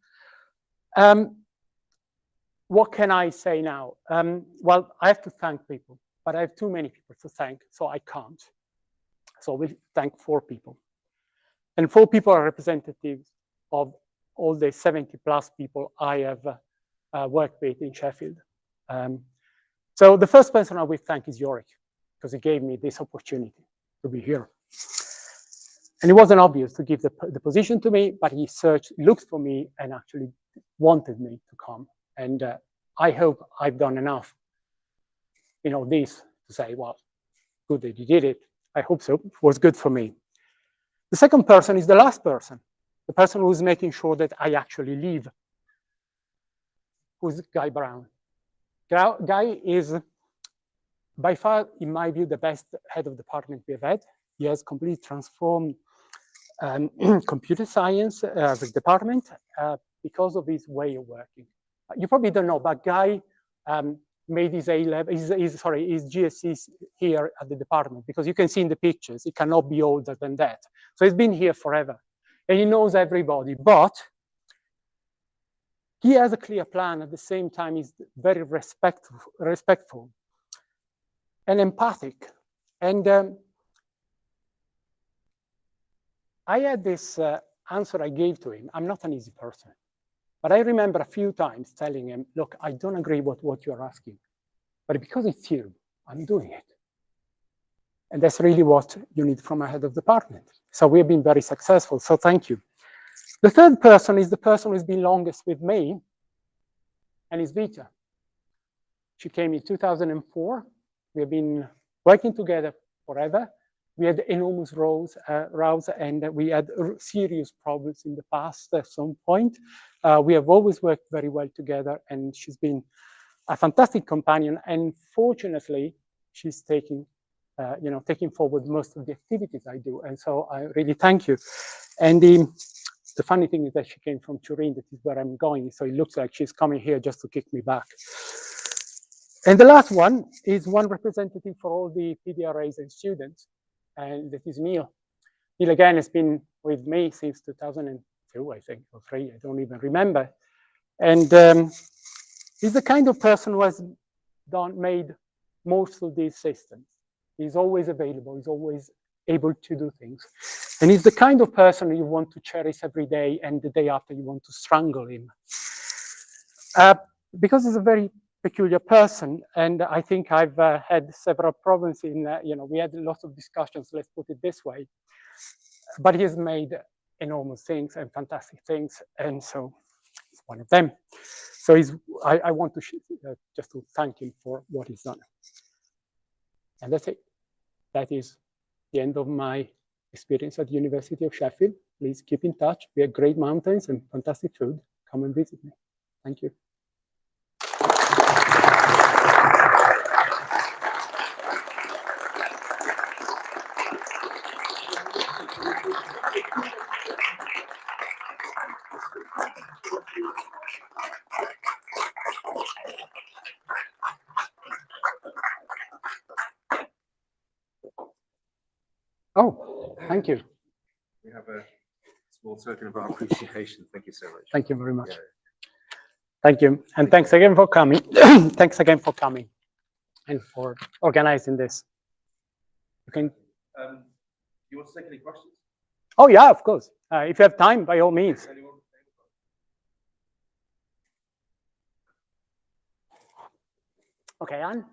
What can I say now? Well, I have to thank people, but I have too many people to thank, so I can't. So we'll thank 4 people. And 4 people are representatives of all the 70 plus people I have worked with in Sheffield. So the first person I will thank is Yorick, because he gave me this opportunity to be here. And it wasn't obvious to give the position to me, but he looked for me and actually wanted me to come. And I hope I've done enough, you know, this to say, well, good that you did it. I hope so. It was good for me. The second person is the last person, the person who's making sure that I actually leave, who's Guy Brown. Guy is, by far, in my view, the best head of department we have had. He has completely transformed computer science as a department because of his way of working. You probably don't know, but Guy made his A-level, his GSC here at the department, because you can see in the pictures, he cannot be older than that. So he's been here forever, and he knows everybody, but he has a clear plan. At the same time, he's very respectful and empathic. And I had this answer I gave to him. I'm not an easy person, but I remember a few times telling him, look, I don't agree with what you're asking, but because it's you, I'm doing it. And that's really what you need from a head of department. So we've been very successful, so thank you. The third person is the person who's been longest with me, and is Vita. She came in 2004. We've been working together forever. we had enormous rows, and we had serious problems in the past at some point. We have always worked very well together, and she's been a fantastic companion. And fortunately, she's taking forward most of the activities I do. And so I really thank you. And the funny thing is that she came from Turin, that is where I'm going. So it looks like she's coming here just to kick me back. And the last one is one representative for all the PDRAs and students, and that is Neil. Neil, again, has been with me since 2002, I think, or 3, I don't even remember. And he's the kind of person who has made most of these systems. He's always available, he's always able to do things. And he's the kind of person you want to cherish every day, and the day after you want to strangle him. Because he's a very peculiar person, and I think I've had several problems in, we had lots of discussions, let's put it this way, but he has made enormous things and fantastic things, and so it's one of them. So I want to just to thank him for what he's done. And that's it. That is the end of my experience at the University of Sheffield. Please keep in touch. We have great mountains and fantastic food. Come and visit me. Thank you. Oh, thank you. We have a small token of our appreciation. Thank you so much. Thank you very much. Yeah. Thank you. And thanks again for coming. Thanks again for coming and for organizing this. You can. You want to take any questions? Oh, yeah, of course. If you have time, by all means. Okay, Anne.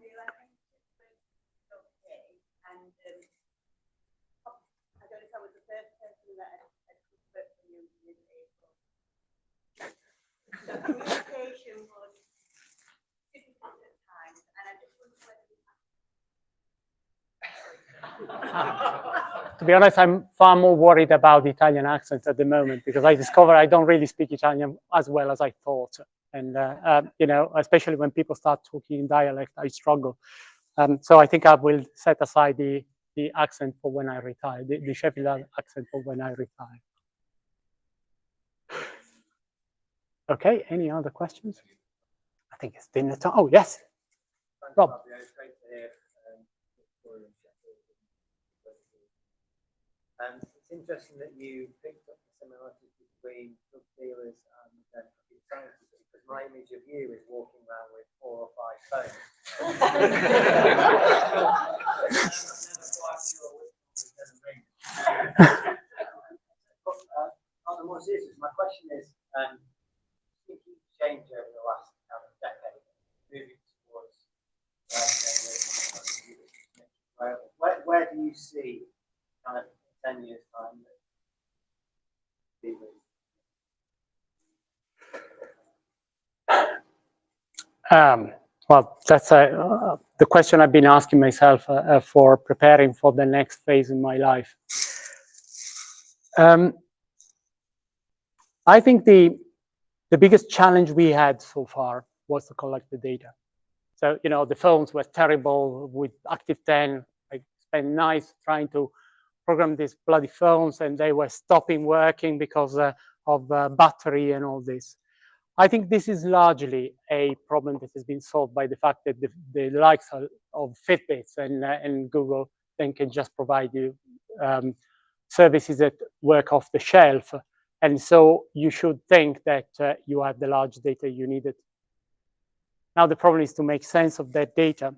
Communication was difficult at times, and I just wondered To be honest, I'm far more worried about the Italian accent at the moment, because I discover I don't really speak Italian as well as I thought. And, especially when people start talking in dialect, I struggle. So I think I will set aside the accent for when I retire, the Sheffield accent for when I retire. Okay, any other questions? I think it's dinner time. Oh, yes. Rob. It's interesting that you picked up the similarities between drug dealers and computer scientists, because my image of you is walking around with 4 or 5 phones. But on the more serious, my question is, thinking change over the last decade, moving towards where do you see kind of 10 years time? Well, that's the question I've been asking myself for preparing for the next phase in my life. I think the biggest challenge we had so far was to collect the data. So, the phones were terrible with Active 10. I spent nights trying to program these bloody phones, and they were stopping working because of battery and all this. I think this is largely a problem that has been solved by the fact that the likes of Fitbits and Google then can just provide you services that work off the shelf. And so you should think that you have the large data you needed. Now the problem is to make sense of that data.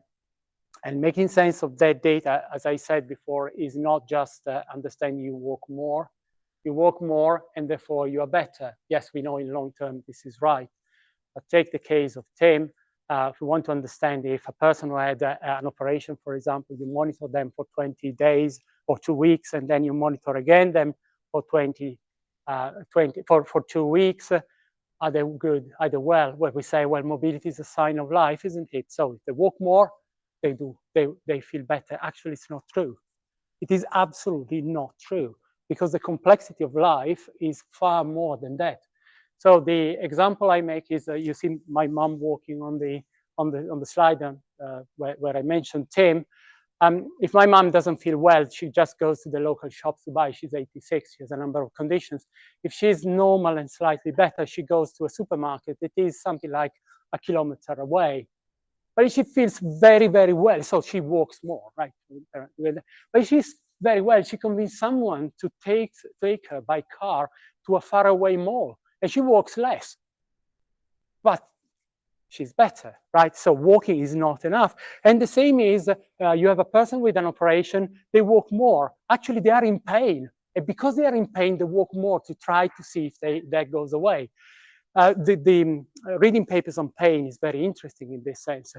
And making sense of that data, as I said before, is not just understanding you work more. You work more, and therefore you are better. Yes, we know in long term this is right. But take the case of Tim. If we want to understand if a person who had an operation, for example, you monitor them for 20 days or 2 weeks, and then you monitor again them for 2 weeks. Are they good? Are they well? Where we say, well, mobility is a sign of life, isn't it? So if they walk more, they feel better. Actually, it's not true. It is absolutely not true, because the complexity of life is far more than that. So the example I make is you see my mom walking on the slide where I mentioned Tim. If my mom doesn't feel well, she just goes to the local shops to buy. She's 86, she has a number of conditions. If she's normal and slightly better, she goes to a supermarket. It is something like a kilometer away. But she feels very, very well, so she walks more, right? But she's very well. She convinced someone to take her by car to a faraway mall, and she walks less. But she's better, right? So walking is not enough. And the same is, you have a person with an operation, they walk more. Actually, they are in pain. And because they are in pain, they walk more to try to see if that goes away. The reading papers on pain is very interesting in this sense.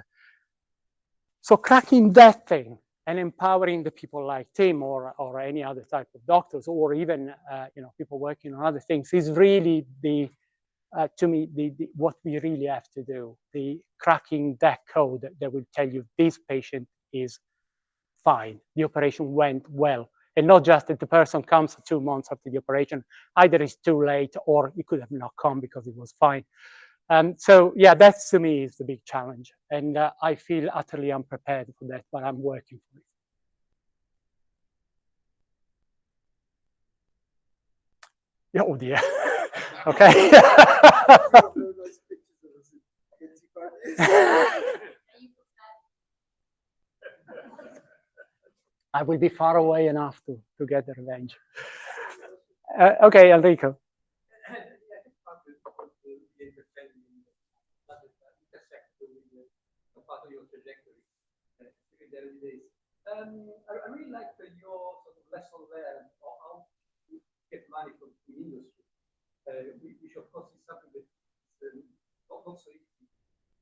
So cracking that thing and empowering the people like Tim or any other type of doctors, or even people working on other things, is really to me what we really have to do. The cracking that code that will tell you this patient is fine, the operation went well. And not just that the person comes 2 months after the operation, either it's too late or it could have not come because it was fine. So yeah, that to me is the big challenge. And I feel utterly unprepared for that, but I'm working for it. Oh dear. Okay. I will be far away enough to get the revenge. Okay, Enrico. I really like your sort of lesson there on how to get money from the industry, which of course is something that is not so easy.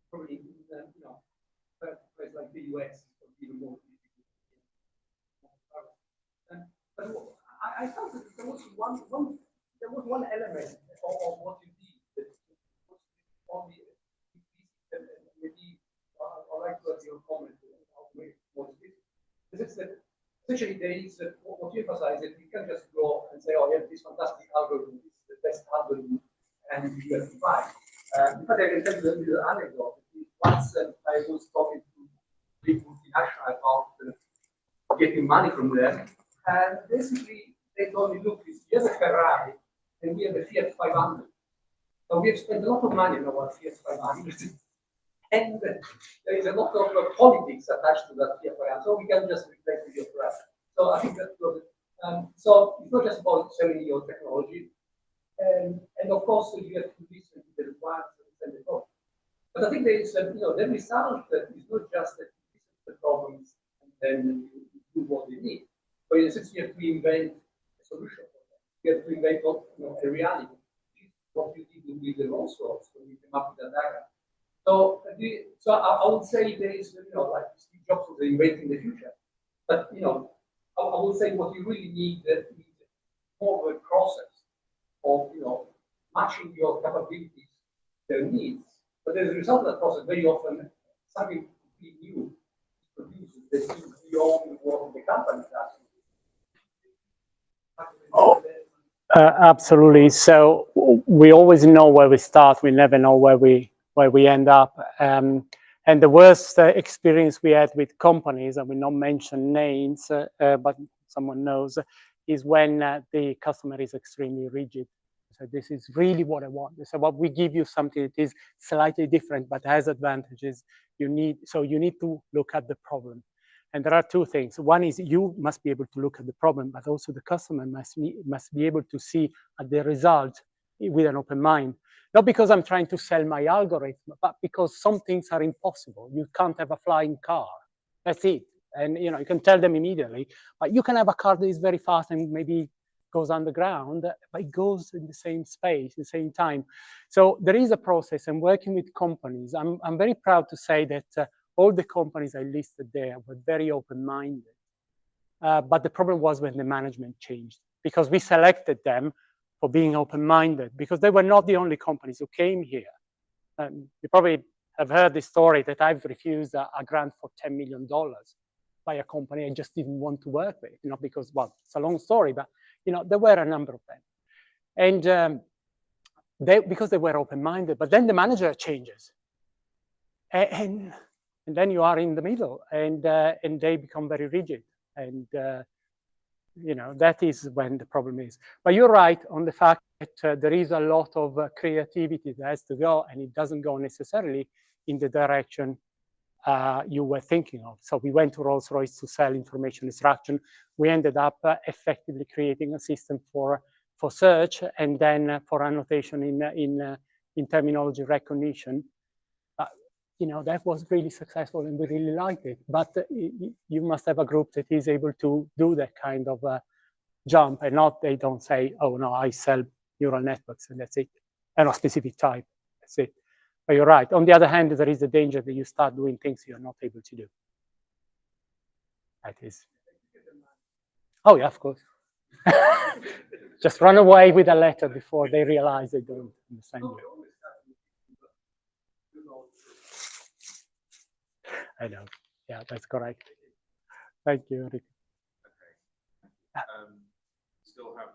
Probably in places like the US, it's even more difficult. But I felt that there was one element of what you did that was only maybe I'd like to have your comment on how to make it more specific. Is that essentially there is what you emphasize that you can just go and say, oh, yeah, this fantastic algorithm is the best algorithm, and you have to buy. In fact, I can tell you a little anecdote. Once I was talking to big multinational about getting money from them, and basically they told me, look, you have a Ferrari and we have a Fiat 500. So we have spent a lot of money on our Fiat 500. And there is a lot of politics attached to that Fiat 500, so we can just replace with your Ferrari. So I think that's good. So it's not just about selling your technology. And of course, you have to listen to the requirements and the problem. But I think there is, the result that is not just that you listen to the problems and then you do what they need. But in a sense, you have to invent a solution for them. You have to invent a reality. What you did with the Rolls-Royce when you came up with that diagram. So I would say there is, like Steve Jobs was inventing the future. But, I would say what you really need is more of a process of, matching your capabilities, their needs. But as a result of that process, very often something completely new is produced that is beyond what the company does. Oh, absolutely. So we always know where we start. We never know where we end up. And the worst experience we had with companies, I will not mention names, but someone knows, is when the customer is extremely rigid. So this is really what I want. So what we give you something that is slightly different, but has advantages. You need to look at the problem. And there are two things. One is you must be able to look at the problem, but also the customer must be able to see at the result with an open mind. Not because I'm trying to sell my algorithm, but because some things are impossible. You can't have a flying car. That's it. And you can tell them immediately, but you can have a car that is very fast and maybe goes underground, but it goes in the same space, the same time. So there is a process, and working with companies, I'm very proud to say that all the companies I listed there were very open-minded. But the problem was when the management changed, because we selected them for being open-minded, because they were not the only companies who came here. You probably have heard the story that I've refused a grant for $10 million. by a company I just didn't want to work with, you know, because, well, it's a long story, but, you know, there were a number of them. And because they were open-minded, but then the manager changes. And then you are in the middle, and they become very rigid. And, you know, that is when the problem is. But you're right on the fact that there is a lot of creativity that has to go, and it doesn't go necessarily in the direction you were thinking of. So we went to Rolls-Royce to sell information extraction. We ended up effectively creating a system for search, and then for annotation in terminology recognition. You know, that was really successful, and we really liked it. But you must have a group that is able to do that kind of jump, and not they don't say, oh no, I sell neural networks and that's it, and a specific type, that's it. But you're right. On the other hand, there is a danger that you start doing things you're not able to do. That is. Oh yeah, of course. Just run away with a letter before they realize they don't understand you. I know. Yeah, that's correct. Thank you, Rick. Okay. Still have